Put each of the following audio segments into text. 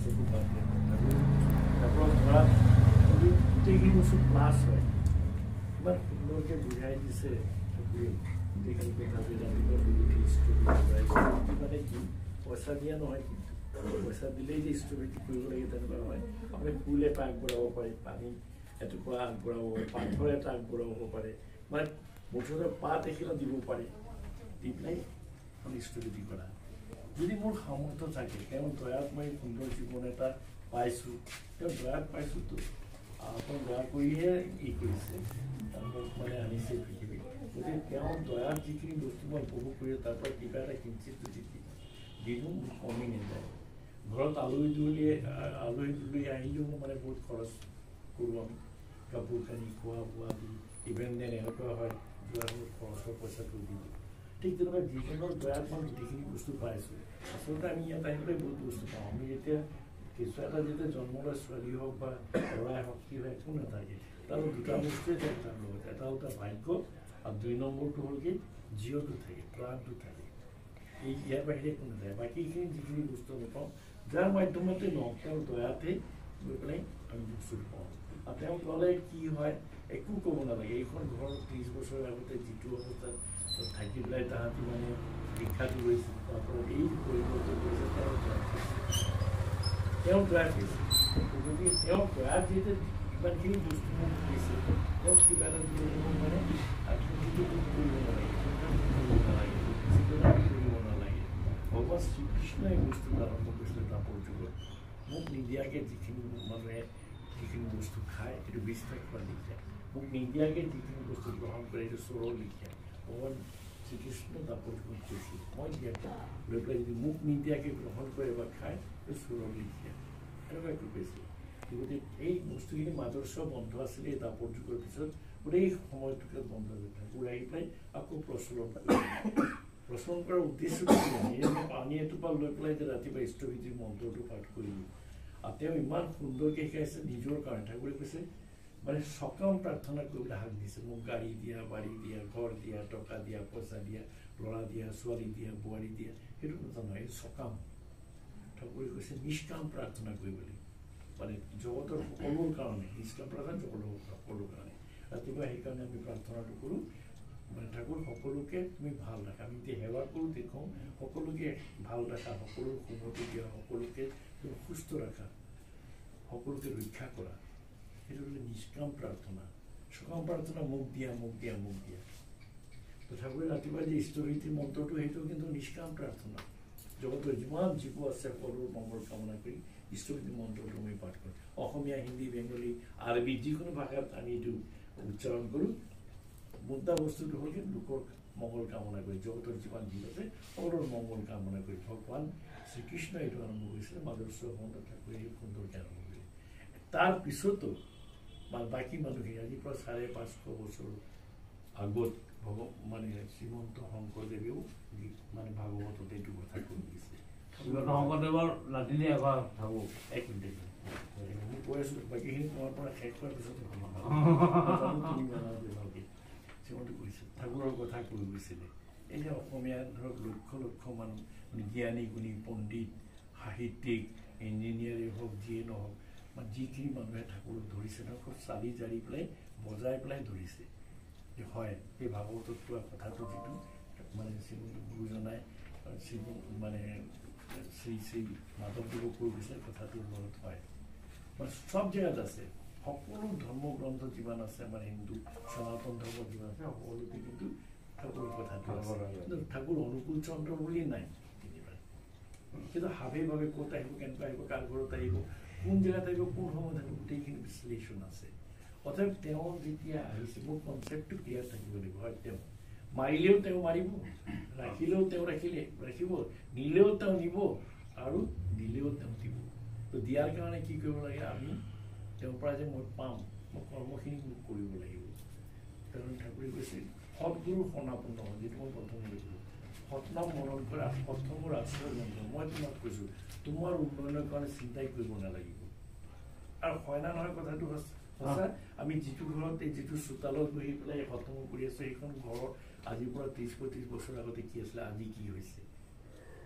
সেইটো বাদ দিয়ে তাৰপৰা ধৰা গোটেইখিনি বস্তু প্লাছ হয় ইমান সুন্দৰকৈ বুজাই দিছে গোটেইখিনি কথা মানে কি পইচা দিয়া নহয় কিন্তু পইচা দিলেই যে ষ্টৰিটো কৰিব লাগে তেনেকুৱা নহয় আপুনি ফুল এটা আগবঢ়াব পাৰে পানী এটুকুৰা আগবঢ়াব পাথৰ এটা আগবঢ়াব পাৰে মানে মুঠতে পাত এখিলা দিব পাৰে দি পেলাই আপুনি ষ্টৰিটি কৰা যদি মোৰ সামৰ্থ্য থাকে তেওঁ দয়াত মই সুন্দৰ জীৱন এটা পাইছোঁ তেওঁ দয়াত পাইছোঁতো আপুনি দয়া কৰিহে কৰিছে মানে আনিছে পৃথিৱীত গতিকে তেওঁ দয়াত যিখিনি বস্তু মই উপভোগ কৰি তাৰ পৰা কিবা এটা কিঞ্চিত যদি দিনো মোৰ কমি নাযায় ঘৰত আলহী দুলহী আহিলেও মানে বহুত খৰচ কৰোঁ আমি কাপোৰ কানি খোৱা বোৱা দি ইভেন দেন এনেকুৱা হয় যোৱা খৰচৰ পইচাটো দি দিওঁ ঠিক তেনেকুৱা জীৱনৰ দয়াত মই গোটেইখিনি বস্তু পাইছোঁ আচলতে আমি ইয়াত আহি পেলাই বহুত বস্তু পাওঁ আমি যেতিয়া কিছু এটা যেতিয়া জন্ম লয় ছোৱালী হওক বা ল'ৰাই হওক কি হয় একো নাথাকে তাৰ দুটা বস্তুৱে থাকে তাৰ লগত এটা হ'ল তাৰ ভাগ্য আৰু 2 নম্বৰটো হ'ল কি জীৱটো থাকে প্ৰাণটো থাকে এই ইয়াৰ বাহিৰে একো নাথাকে বাকীখিনি যিখিনি বস্তু আমি পাওঁ যাৰ মাধ্যমতে নহওক তেওঁৰ দয়াতে গৈ পেলাই আমি বস্তুটো পাওঁ আৰু তেওঁ ক'লে কি হয় একো ক'ব নালাগে এইখন ঘৰ 30 বছৰ আগতে যিটো অৱস্থাত থাকি পেলাই তাহাঁতি মানে শিক্ষাটো লৈছিল তাৰপৰা এই পৰিৱৰ্তন কৰিছে তেওঁ দয়া কৰিছে গতিকে তেওঁ দয়াত যিহেতু ইমানখিনি বস্তু মোক দিছে তেওঁক কিবা এটা দিব মানে আকৃতিটো কৰিব নালাগে কৰিব নালাগে ভগৱান শ্ৰীকৃষ্ণই এই বস্তুটো আৰম্ভ কৰিছিলে তাপৰ যুগত মোক নিদিয়াকৈ যিখিনি মানুহে যিখিনি বস্তু খায় সেইটো বিশ্বাস কৰা লিখা মোক নিদিয়াকৈ যিখিনি বস্তু গ্ৰহণ কৰে সেইটো চোৰৰ লিখা ভগৱান শ্ৰীকৃষ্ণ তাপৰ যুগত কৈছিল মই দিয়াকৈ লৈ পেলাই যদি মোক নিদিয়াকৈ গ্ৰহণ কৰে বা খায় সেইটো চোৰৰ লিখা এনেকুৱাকৈ কৈছিল গতিকে এই বস্তুখিনি মাজস্ব বন্ধ আছিলে এই দাপৰ যুগৰ পিছত গোটেই সময়টোকে বন্ধ হৈ থাকে আহি পেলাই আকৌ প্ৰচলন কৰাৰ উদ্দেশ্যটো পানী এটোপা লৈ পেলাই যে ৰাতিপুৱা ইষ্টভীতিৰ মন্ত্ৰটো পাঠ কৰিলোঁ আৰু তেওঁ ইমান সুন্দৰকৈ শিকাইছে নিজৰ কাৰণে ঠাকুৰে কৈছে মানে সকাম প্ৰাৰ্থনা কৰিবলৈ হাক দিছে মোক গাড়ী দিয়া বাৰী দিয়া ঘৰ দিয়া টকা দিয়া পইচা দিয়া ল'ৰা দিয়া ছোৱালী দিয়া বোৱাৰী দিয়া সেইটো কথা নহয় এইটো সকাম ঠাকুৰে কৈছে নিষ্কাম প্ৰাৰ্থনা কৰিবলৈ মানে জগতৰ সকলোৰ কাৰণে নিষ্কাম প্ৰাৰ্থনা জগতৰ সকলোৰ কাৰণে ৰাতিপুৱা সেইকাৰণে আমি প্ৰাৰ্থনাটো কৰোঁ মানে ঠাকুৰ সকলোকে তুমি ভাল ৰাখা আমি এতিয়া সেৱা কৰোঁ দেখোঁ সকলোকে ভাল ৰাখা সকলোৰ সুমতি দিয়া সকলোকে তুমি সুস্থ ৰাখা সকলোকে ৰক্ষা কৰা সেইটো হ'লে নিষ্কাম প্ৰাৰ্থনা সকাম প্ৰাৰ্থনা মোক দিয়া মোক দিয়া মোক দিয়া ঠাকুৰে ৰাতিপুৱা যে ইষ্টভীতিৰ মন্ত্ৰটো সেইটো কিন্তু নিষ্কাম প্ৰাৰ্থনা জগতৰ যিমান জীৱ আছে সকলোৰ মংগল কামনা কৰি ইষ্টভীতি মন্ত্ৰটো আমি পাঠ কৰোঁ অসমীয়া হিন্দী বেংগলী আৰবী যিকোনো ভাষাত আমি এইটো উচ্চাৰণ কৰোঁ মুদ্ৰা বস্তুটো হ'ল কি লোকৰ মংগল কামনা কৰি জগতৰ যিমান জীৱ আছে সকলোৰ মংগল কামনা কৰি ভগৱান শ্ৰীকৃষ্ণ এইটো আৰম্ভ কৰিছিলে মাজস্ব মন্ত্ৰ ঠাকুৰে এই সুন্দৰকৈ আৰম্ভ কৰিলে তাৰ পিছতো বাকী মানুহখিনি আজিৰ পৰা 550 বছৰ আগত মানে শ্ৰীমন্ত শংকৰদেৱেও মানে ভাগৱতত এইটো কথা কৈ দিছে শংকৰদেৱৰ নাতিনী এবাৰ ভাবোঁ এক মিনিট মই কৈ আছোঁ বাকীখিনি তোমাৰ পৰা শেষ হোৱাৰ পিছতে শ্ৰীমন্ত কৈছে ঠাকুৰৰ কথা কৈ গৈছিলে এই যে অসমীয়া ধৰক লক্ষ লক্ষ মানুহ জ্ঞানী গুণী পণ্ডিত সাহিত্যিক ইঞ্জিনিয়াৰেই হওক যিয়ে নহওক মানে যিখিনি মানুহে ঠাকুৰক ধৰিছে ন খুব চালি জাৰি পেলাই বজাই পেলাই ধৰিছে যে হয় এই ভাগৱতত কোৱা কথাটো যিটো মানে শ্ৰীমন্ত গুৰুজনাই মানে শ্ৰী মাধৱদেৱক কৈ গৈছে কথাটোৰ লগত হয় মানে সব জেগাত আছে সকলো ধৰ্মগ্ৰন্থ যিমান আছে আমাৰ হিন্দু সনাতন ধৰ্ম যিমান আছে সকলোতে কিন্তু ঠাকুৰৰ কথাটো কিন্তু ঠাকুৰ অনুকূল চন্দ্ৰ বুলি নাই কিন্তু হাবিভাৱে ক'ত আহিব কেনেকুৱা আহিব কাৰ ঘৰত আহিব কোন জেগাত আহিব কোন সময়ত আহিব গোটেইখিনি বিশ্লেষণ আছে অতএব তেওঁ যেতিয়া আহিছে মোৰ কনচেপ্টটো ক্লিয়াৰ থাকিব লাগিব হয় তেওঁ মাৰিলেও তেওঁ মাৰিব ৰাখিলেও তেওঁ ৰাখিব নিলেও তেওঁ নিব আৰু দিলেও তেওঁ দিব তো দিয়াৰ কাৰণে কি কৰিব লাগে আমি তেওঁৰ পৰা যে মই পাম মই কৰ্মখিনি মোক কৰিব লাগিব কাৰণ ঠাকুৰে কৈছে সৎগুৰু সনাপন্ন হয় যিটো মই প্ৰথমে কৈছিলোঁ সৎনাম মনন কৰা সৎসংগৰ আশ্ৰয় মন্ত্ৰ মই তোমাক কৈছোঁ তোমাৰ উন্নয়নৰ কাৰণে চিন্তাই কৰিব নালাগিব আৰু হয় না নহয় কথাটো সঁচা আমি যিটো ঘৰত এই যিটো চোতালত বহি পেলাই সৎসংগ কৰি আছোঁ সেইখন ঘৰত আজিৰ পৰা 30-35 বছৰ আগতে কি আছিলে আজি কি হৈছে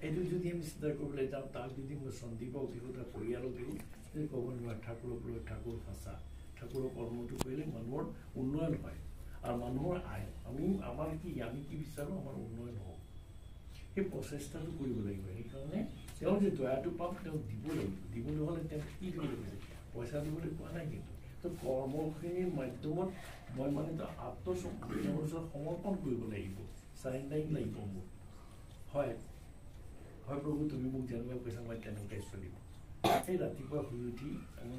এইটো যদি আমি চিন্তা কৰিবলৈ যাওঁ তাক যদি মই সন্দীপক দিওঁ তাৰ পৰিয়ালক দিওঁ যদি ক'ব নোৱাৰে ঠাকুৰক লৈ ঠাকুৰ সঁচা ঠাকুৰৰ কৰ্মটো কৰিলে মানুহৰ উন্নয়ন হয় আৰু মানুহৰ আমাৰ আমি কি বিচাৰোঁ আমাৰ উন্নয়ন হওক সেই প্ৰচেষ্টাটো কৰিব লাগিব সেইকাৰণে তেওঁ যে দয়াটো পাম তেওঁ দিব লাগিব দিবলৈ হ'লে তেওঁ কি কৰিব লাগিব পইচা দিবলৈ কোৱা নাই কিন্তু তো কৰ্মখিনিৰ মাধ্যমত মই মানে সমৰ্পণ কৰিব লাগিব চাৰেণ্ডাৰিং লাগিব মোৰ হয় হয় প্ৰভু তুমি মোক যেনেকুৱা কৈছা মই তেনেকুৱাই চলিম সেই ৰাতিপুৱা শুই উঠি আমি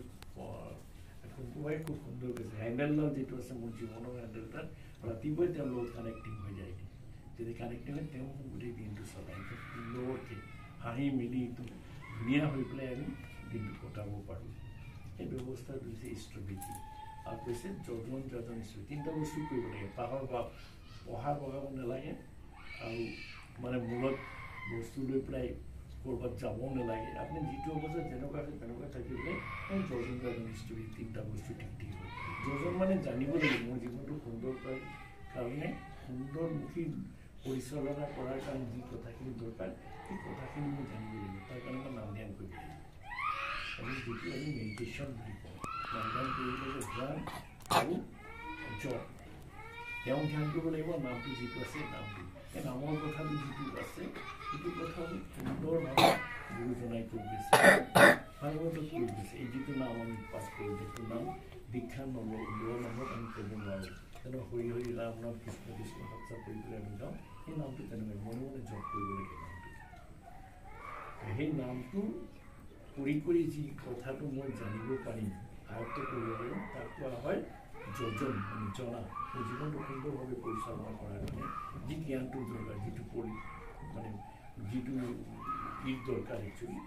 কুকুৰাই খুব সুন্দৰ কৈছে হেণ্ডেলডাল যিটো আছে মোৰ জীৱনৰ হেণ্ডেলডাল ৰাতিপুৱাই তেওঁৰ লগত কানেক্টিং হৈ যায় যদি কানেক্টিং হয় তেওঁ গোটেই দিনটো চলায় সুন্দৰকৈ হাঁহি মেলি ধুনীয়া হৈ পেলাই আমি দিনটো কটাব পাৰোঁ সেই ব্যৱস্থাটো হৈছে স্থবিতি আৰু কৈছে যজন স্থবিতি তিনিটা বস্তু কৰিব লাগে পঢ়া বগাব নালাগে আৰু মানে মূলত বস্তু লৈ পেলাই ক'ৰবাত যাব নালাগে আপুনি যিটো অৱস্থাত যেনেকুৱা আছে তেনেকুৱা থাকিবলৈ যজন স্থবিতি তিনিটা বস্তু ঠিক হয় যজন মানে জানিব লাগিব মোৰ জীৱনটো সুন্দৰ কৰাৰ কাৰণে সুন্দৰমুখী পৰিচালনা কৰাৰ কাৰণে যি কথাখিনি দৰকাৰ সেই কথাখিনি মই জানিব লাগিব তাৰ কাৰণে মই নাম ধ্যান কৰিব লাগিব আমি যিটো আমি মেডিটেশ্যন বুলি কওঁ নাম ধ্যান কৰিবলৈ ধ্যান আৰু জপ তেওঁ ধ্যান কৰিব লাগিব নামটো যিটো আছে নামটো এই নামৰ কথাটো যিটো আছে সেইটো কথা সুন্দৰভাৱে গুৰুজনাই কৈ গৈছে ভাগৱতত কৈ গৈছে এই যিটো নাম আমি পাঠ কৰোঁ যিটো নাম দীক্ষা লোৱা নামত আমি ক'ব নোৱাৰোঁ যেনে হৰি হৰি ৰাম নাম কৃষ্ণ কৃষ্ণ সৎসা কৰি পেলাই আমি যাওঁ সেই নামটো তেনেকৈ মনে মনে জপ কৰিব লাগে নামটো সেই নামটো কৰি যি কথাটো মই জানিব পাৰিম আয়ত্ত কৰিব পাৰিম তাক কোৱা হয় যজন মানে জনা মোৰ জীৱনটো সুন্দৰভাৱে পৰিচালনা কৰাৰ কাৰণে যি জ্ঞানটো দৰকাৰ যিটো মানে যিটো দৰকাৰ একচুৱেলি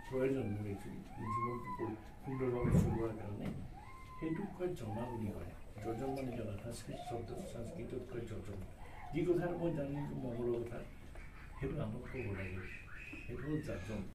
প্ৰয়োজন মোৰ একচুৱেলি জীৱনটো সুন্দৰভাৱে চলোৱাৰ কাৰণে সেইটোক কয় জনা বুলি কয় যজন মানে জনা সংস্কৃতত কয় যজন যি কথা মই জানিলোঁ মংগলৰ কথা সেইটো আনক ক'ব লাগে সেইটো হ'ল যাজন